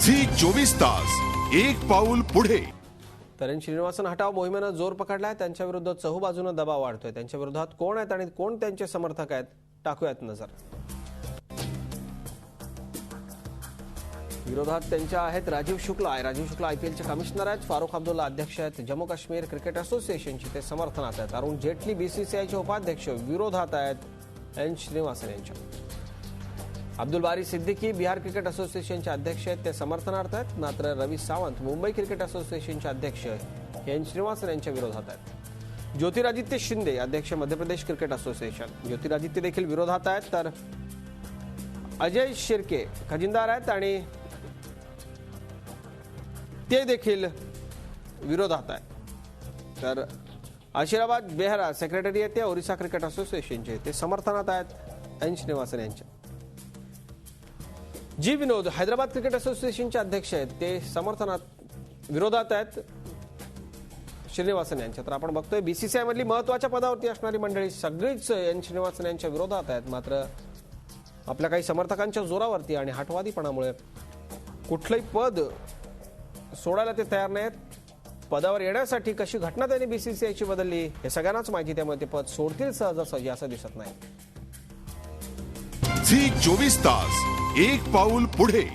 Zee 24 तास एक पाऊल पुढे। तरण श्रीनिवासन हटाव मोहिमेनं जोर पकडलाय। त्यांच्या विरुद्ध चहूबाजूने दबाव वाढतोय। त्यांच्या विरोधात कोण आहेत आणि कोण त्यांचे समर्थक आहेत, टाकूयात नजर। विरोधात त्यांच्या आहेत राजीव शुक्ला। राजीव शुक्ला आयपीएलचे कमिशनर आहेत। फारुख अब्दुल्ला अध्यक्ष आहेत जम्मू काश्मीर क्रिकेट असोसिएशनचे, ते समर्थनात आहेत। अरुण जेटली बीसीसीआयचे उपाध्यक्ष विरोधात आहेत एन श्रीनिवासन यांच्या। अब्दुल बारी सिद्दीकी बिहार क्रिकेट असोसिएशनचे अध्यक्ष आहेत, ते समर्थनार्थ आहेत। मात्र रवी सावंत मुंबई क्रिकेट असोसिएशनचे अध्यक्ष एन श्रीनिवासन यांच्या विरोधात आहेत। ज्योतिरादित्य शिंदे अध्यक्ष मध्य प्रदेश क्रिकेट असोसिएशन, ज्योतिरादित्य देखील विरोधात आहेत। तर अजय शिर्के खजिनदार आहेत आणि ते देखील विरोधात आहेत। तर आशिराबाद बेहरा सेक्रेटरी आहेत ते ओरिसा क्रिकेट असोसिएशनचे, ते समर्थनात आहेत एन श्रीनिवासन यांच्या। जी विनोद हैदराबाद क्रिकेट असोसिएशनचे अध्यक्ष आहेत, ते समर्थनात विरोधात आहेत श्रीनिवासन यांच्या। तर आपण बघतोय बीसीसीआय मधली महत्त्वाच्या पदावरती असणारी मंडळी सगळीच एन श्रीनिवासन यांच्या विरोधात आहेत। मात्र आपल्या काही समर्थकांच्या जोरावरती आणि हटवादीपणामुळे कुठलंही पद सोडायला ते तयार नाहीत। पदावर येण्यासाठी कशी घटना त्यांनी बीसीसीआयची बदलली हे सगळ्यांनाच माहिती, त्यामुळे ते पद सोडतील सहजासहजी असं दिसत नाही। झी 24 तास एक पाऊल पुढे।